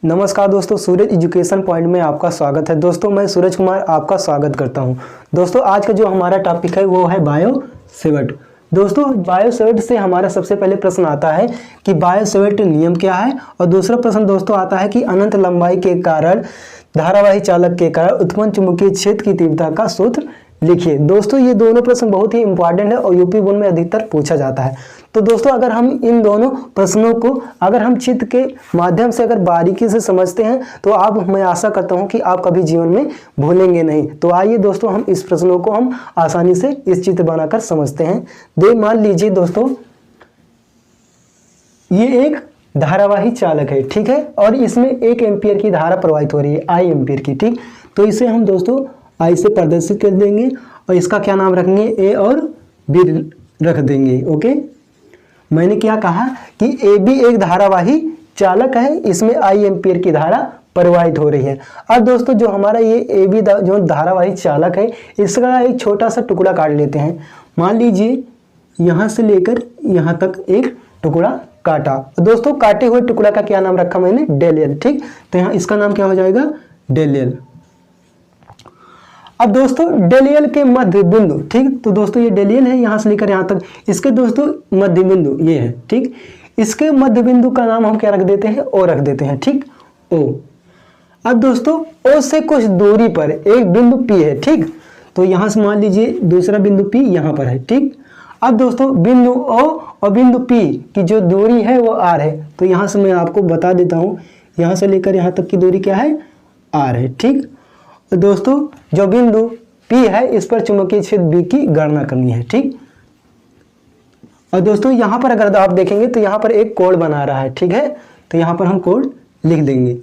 नमस्कार दोस्तों, सूरज education point में आपका स्वागत है। दोस्तों मैं सूरज कुमार आपका स्वागत करता हूं। दोस्तों आज का जो हमारा टॉपिक है वो है बायो-सेवर्ट। दोस्तों बायो-सेवर्ट से हमारा सबसे पहले प्रश्न आता है कि बायो-सेवर्ट नियम क्या है, और दूसरा प्रश्न दोस्तों आता है कि अनंत लंबाई के कारण धारावाही चालक के कारण उत्पन्न चुंबकीय क्षेत्र की तीव्रता का सूत्र लिखिए। दोस्तों ये दोनों प्रश्न बहुत ही इंपॉर्टेंट है और यूपी बोर्ड में अधिकतर पूछा जाता है। तो दोस्तों अगर हम इन दोनों प्रश्नों को अगर हम चित्र के माध्यम से अगर बारीकी से समझते हैं तो आप मैं आशा करता हूं कि आप कभी जीवन में भूलेंगे नहीं। तो आइए दोस्तों हम इस प्रश्नों को हम आसानी से इस चित्र बनाकर समझते हैं। मान लीजिए दोस्तों ये एक धारावाही चालक है, ठीक है, और इसमें 1 एम्पीयर की धारा प्रवाहित हो रही है, आई एम्पीयर की, ठीक। तो इसे हम दोस्तों आई से प्रदर्शित कर देंगे और इसका क्या नाम रखेंगे, ए और बी रख देंगे। ओके, मैंने क्या कहा कि ए बी एक धारावाही चालक है, इसमें आई एम्पीयर की धारा प्रवाहित हो रही है। अब दोस्तों जो हमारा ये ए बी जो धारावाही चालक है इसका एक छोटा सा टुकड़ा काट लेते हैं। मान लीजिए यहाँ से लेकर यहाँ तक एक टुकड़ा काटा। दोस्तों काटे हुए टुकड़ा का क्या नाम रखा मैंने, डेल एल, ठीक। तो यहाँ इसका नाम क्या हो जाएगा, डेल एल। अब दोस्तों डेल एल के मध्य बिंदु, ठीक, तो दोस्तों ये डेल एल है यहाँ से लेकर यहाँ तक, इसके दोस्तों मध्य बिंदु ये है, ठीक। इसके मध्य बिंदु का नाम हम क्या रख देते हैं, ओ रख देते हैं, ठीक, ओ। अब दोस्तों ओ से कुछ दूरी पर एक बिंदु पी है, ठीक। तो यहाँ से मान लीजिए दूसरा बिंदु पी यहाँ पर है, ठीक। अब दोस्तों बिंदु ओ और बिंदु पी की जो दूरी है वो आर है। तो यहाँ से मैं आपको बता देता हूँ, यहाँ से लेकर यहाँ तक की दूरी क्या है, आर है, ठीक। तो दोस्तों जो बिंदु P है इस पर चुंबकीय क्षेत्र B की गणना करनी है, ठीक। और दोस्तों यहाँ पर अगर आप देखेंगे तो यहाँ पर एक कोण बना रहा है, ठीक है। तो यहाँ पर हम कोण लिख देंगे।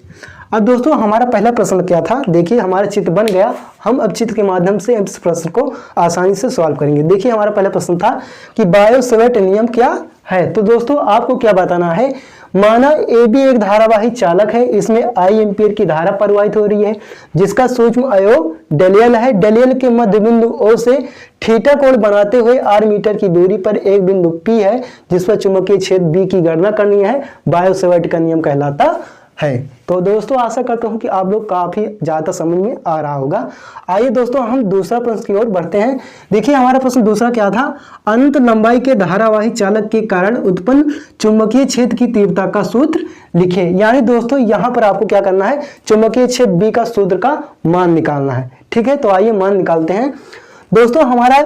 अब दोस्तों हमारा पहला प्रश्न क्या था, देखिए हमारा चित्र बन गया। हम अब चित्र के माध्यम से इस प्रश्न को आसानी से सॉल्व करेंगे। देखिए हमारा पहला प्रश्न था कि बायो-सेवर्ट नियम क्या है। तो दोस्तों आपको क्या बताना है, माना ए बी एक धारावाही चालक है, इसमें आई एम्पीयर की धारा प्रवाहित हो रही है जिसका सूक्ष्म अवयव डेल एल है। डेल एल के मध्य बिंदु ओ से थीटा कोण बनाते हुए आर मीटर की दूरी पर एक बिंदु पी है जिस पर चुंबकीय क्षेत्र बी की गणना करनी है। बायो-सेवर्ट का नियम कहलाता है। तो दोस्तों आशा करता हूं कि आप लोग काफी ज्यादा समझ में आ रहा होगा। आइए दोस्तों हम दूसरा प्रश्न की ओर बढ़ते हैं। देखिए हमारा प्रश्न दूसरा क्या था, अनंत लंबाई के धारावाही चालक के कारण उत्पन्न चुंबकीय क्षेत्र की तीव्रता का सूत्र लिखे। यानी दोस्तों यहां पर आपको क्या करना है, चुंबकीय क्षेत्र बी का सूत्र का मान निकालना है, ठीक है। तो आइए मान निकालते हैं। दोस्तों हमारा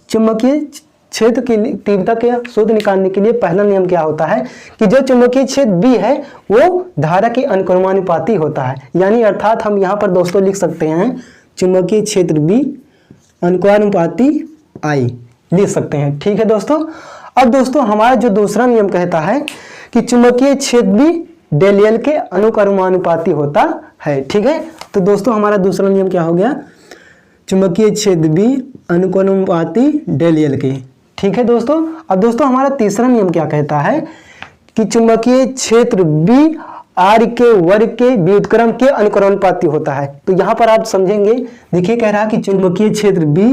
चुंबकीय क्षेत्र की तीव्रता के सूत्र निकालने के लिए पहला नियम क्या होता है कि जो चुंबकीय क्षेत्र B है वो धारा के अनुक्रमानुपाती होता है। यानी अर्थात हम यहाँ पर दोस्तों लिख सकते हैं चुंबकीय क्षेत्र B अनुक्रमानुपाती I लिख सकते हैं, ठीक है दोस्तों। अब दोस्तों हमारा जो दूसरा नियम कहता है कि चुंबकीय क्षेत्र B डेल एल के अनुक्रमानुपाती होता है, ठीक है। तो दोस्तों हमारा दूसरा नियम क्या हो गया, चुंबकीय क्षेत्र B अनुक्रमानुपाती डेल एल के, ठीक है दोस्तों। अब दोस्तों हमारा तीसरा नियम क्या कहता है कि चुंबकीय क्षेत्र B आर के वर्ग के व्युत्क्रम के अनुक्रमानुपाती होता है। तो यहाँ पर आप समझेंगे, देखिए कह रहा कि चुंबकीय क्षेत्र B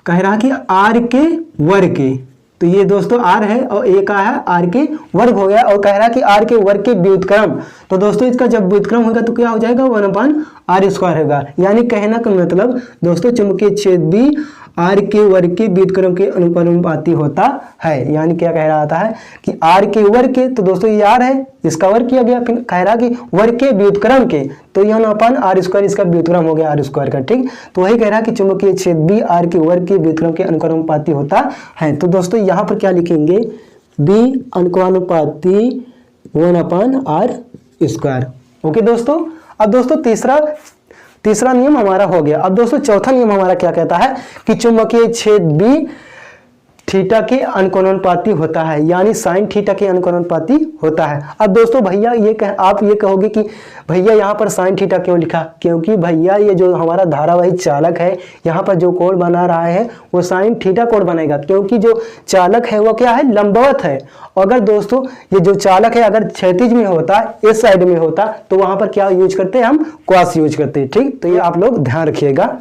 कह रहा कि आर के वर्ग के, तो ये दोस्तों आर है और ए का है आर के वर्ग हो गया, और कह रहा कि आर के वर्ग के व्युत्क्रम। तो दोस्तों इसका जब व्युत्क्रम होगा तो क्या हो जाएगा, 1/r² होगा। यानी कहना का मतलब दोस्तों चुंबकीय क्षेत्र B आर के वर्ग के व्युत्क्रम के अनुपाती होता है। यानी क्या कह रहा है कि आर के वर्ग के, तो दोस्तों ये आर है, इसका वर्ग किया गया, फिर कह रहा कि वर्ग के व्युत्क्रम के, तो यह r², इसका व्युत्क्रम हो गया r² का, ठीक। तो वही कह रहा कि चुंबकीय क्षेत्र B आर के वर्ग के व्युत्क्रम के अनुक्रमानुपाती होता है। तो दोस्तों यहाँ पर क्या लिखेंगे, B अनुक्रमानुपाती 1/r²। ओके दोस्तों। अब दोस्तों तीसरा नियम हमारा हो गया। अब दोस्तों चौथा नियम हमारा क्या कहता है कि चुंबकीय क्षेत्र B थीटा के अनुक्रमानुपाती होता है, यानी साइन थीटा के अनुक्रमानुपाती होता है। अब दोस्तों भैया आप ये कहोगे कि भैया यहाँ पर साइन थीटा क्यों लिखा, क्योंकि भैया ये जो हमारा धारावाही चालक है यहाँ पर जो कोण बना रहा है वो साइन थीटा कोण बनेगा, क्योंकि जो चालक है वो क्या है, लंबवत है। अगर दोस्तों ये जो चालक है अगर क्षैतिज में होता, इस साइड में होता, तो वहां पर क्या यूज करते हैं, हम कॉस यूज करते हैं, ठीक। तो ये आप लोग ध्यान रखिएगा।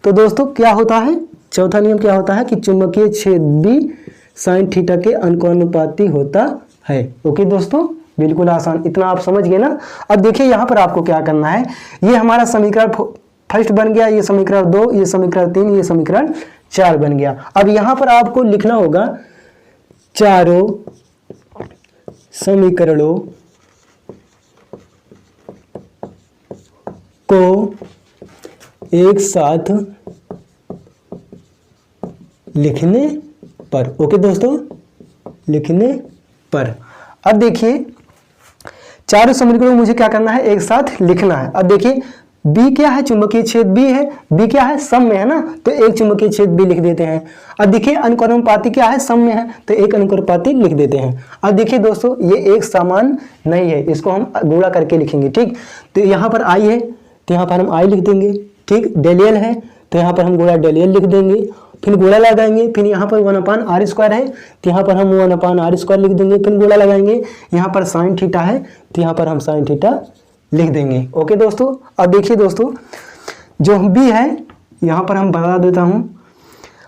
तो दोस्तों क्या होता है, चौथा नियम क्या होता है कि चुंबकीय क्षेत्र B साइन थीटा के अनुक्रमानुपाती होता है। ओके दोस्तों, बिल्कुल आसान, इतना आप समझ गए ना। अब देखिए यहाँ पर आपको क्या करना है, ये हमारा समीकरण फर्स्ट बन गया, ये समीकरण 2, ये समीकरण 3, ये समीकरण 4 बन गया। अब यहाँ पर आपको लिखना होगा चारों समीकरणों को एक साथ लिखने पर। ओके दोस्तों, लिखने पर। अब देखिए चारों समीकरणों को मुझे क्या करना है, एक साथ लिखना है। अब देखिए B क्या है, चुंबकीय छेद B है, B क्या है, सम में है ना, तो एक चुंबकीय छेद B लिख देते हैं। अब देखिए अनुक्रमानुपाती क्या है, सम में है, तो एक अनुक्रमानुपाती लिख देते हैं। अब देखिए दोस्तों ये एक समान नहीं है, इसको हम गुणा करके लिखेंगे, ठीक। तो यहाँ पर I है तो यहाँ पर हम I लिख देंगे, ठीक। डेलियल है तो यहाँ पर हम गुणा डेलियल लिख देंगे, फिर गुणा लगाएंगे, फिर यहाँ पर 1/r² है तो यहाँ पर हम 1/r² लिख देंगे, फिर गुणा लगाएंगे, यहाँ पर साइन थीटा है तो यहाँ पर हम साइन थीटा लिख देंगे। ओके दोस्तों, अब देखिए दोस्तों जो B है यहाँ पर हम बता देता हूँ,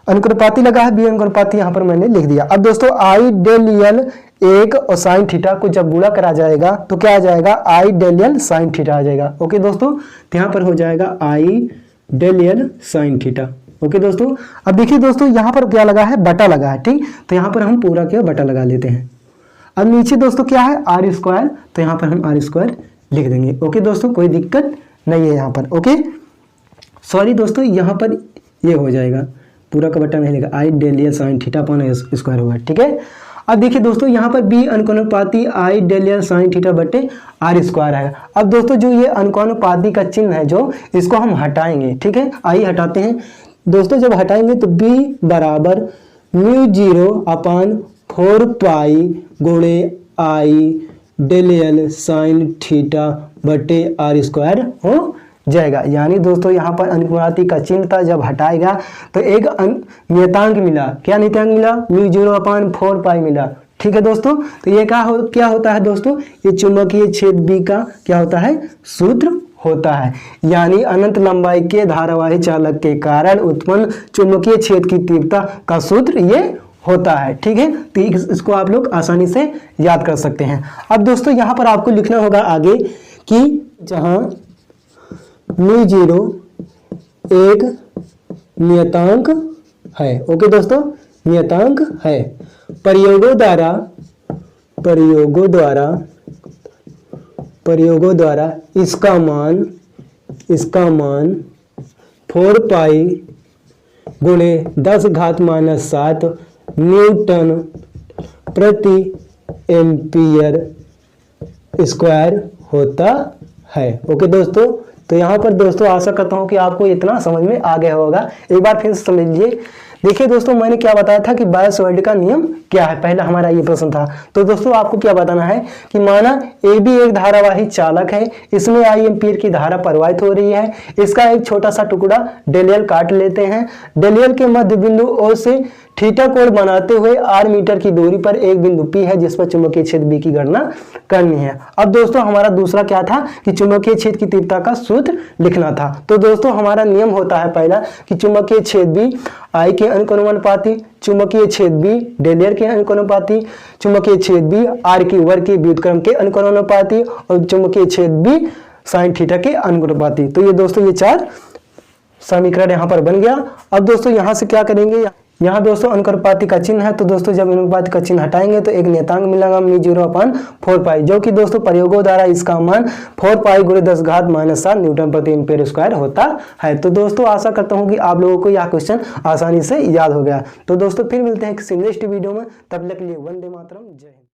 अनुक्रमानुपाती लगा है, B अनुक्रमानुपाती यहाँ पर मैंने लिख दिया। अब दोस्तों I डेल यल 1 और साइन थीटा को जब गुणा करा जाएगा तो क्या आ जाएगा, I del L sine theta आ जाएगा। ओके दोस्तों, तो यहाँ पर हो जाएगा I del L sine theta. Okay दोस्तों, अब देखिए दोस्तों यहाँ पर क्या लगा है, बटा लगा है, ठीक। तो यहाँ पर हम पूरा क्या बटा लगा लेते हैं। अब नीचे दोस्तों क्या है, r², तो यहाँ पर हम r² लिख देंगे। ओके दोस्तों, कोई दिक्कत नहीं है यहाँ पर। ओके सॉरी दोस्तों, यहाँ पर ये हो जाएगा, पूरा का बटा नहीं लेगा, I del L sine theta upon square होगा, ठीक है। अब देखिए दोस्तों यहाँ पर B अनुक्रमानुपाती I del L sine theta बटे r² है। अब दोस्तों जो ये अनुक्रमानुपाती का चिन्ह है जो, इसको हम हटाएंगे, ठीक है। I हटाते हैं दोस्तों, जब हटाएंगे तो B बराबर μ0/4 पाई गुणे I del L sine theta बटे r² हो जाएगा। यानी दोस्तों यहाँ पर अनुक्रमानुपाती का चिन्ह था, जब हटाएगा तो एक नियतांक मिला। क्या नियतांक मिला, μ0/4 पाई मिला, ठीक है दोस्तों। तो ये क्या होता है दोस्तों, ये चुंबकीय छेद B का क्या होता है, सूत्र होता है। यानी अनंत लंबाई के धारावाही चालक के कारण उत्पन्न चुंबकीय छेद की तीव्रता का सूत्र ये होता है, ठीक है। तो इसको आप लोग आसानी से याद कर सकते हैं। अब दोस्तों यहाँ पर आपको लिखना होगा आगे कि जहां μ0 एक नियतांक है। ओके दोस्तों, नियतांक है, प्रयोगों द्वारा इसका मान 4 पाई गुणे 10⁻⁷ न्यूटन प्रति एम्पियर स्क्वायर होता है। ओके दोस्तों, तो यहाँ पर दोस्तों आशा करता हूँ कि आपको इतना समझ में आ गया होगा। एक बार फिर से समझ लीजिए। देखिए दोस्तों मैंने क्या बताया था कि बायो-सवर्ट का नियम क्या है, पहला हमारा ये प्रश्न था। तो दोस्तों आपको क्या बताना है कि माना AB एक धारावाही चालक है, इसमें I एम्पीयर की धारा प्रवाहित हो रही है, इसका एक छोटा सा टुकड़ा डेलियल काट लेते हैं। डेलियल के मध्य बिंदु O से थीटा कोण बनाते हुए r मीटर की दूरी पर एक बिंदु P है जिस पर चुंबकीय छेद B की गणना करनी है। अब दोस्तों हमारा दूसरा क्या था कि चुंबकीय छेद की तीव्रता का सूत्र लिखना था। तो दोस्तों हमारा नियम होता है पहला कि चुंबकीय छेद B I के अनुक्रमानुपाती, चुंबकीय छेद B डेलियल के अनुक्रमानुपाती, चुंबकीय छेद B r की वर्ग के व्युत्क्रम के अनुक्रमानुपाती और चुंबकीय छेद B साइन थीटा के अनुक्रमानुपाती। तो ये दोस्तों ये 4 समीकरण यहाँ पर बन गया। अब दोस्तों यहाँ से क्या करेंगे, यहाँ दोस्तों अनुक्रमानुपाती का चिन्ह है, तो दोस्तों जब अनुक्रमानुपाती का चिन्ह हटाएंगे तो एक नियतांक मिलेगा μ0/4 पाई, जो कि दोस्तों प्रयोगों द्वारा इसका मान 4 पाई गुणे 10⁻⁷ न्यूटन प्रति एम्पीयर स्क्वायर होता है। तो दोस्तों आशा करता हूँ कि आप लोगों को यह क्वेश्चन आसानी से याद हो गया। तो दोस्तों फिर मिलते हैं किसी नेक्स्ट वीडियो में, तब तक के लिए वंदे मातरम, जय हिंद।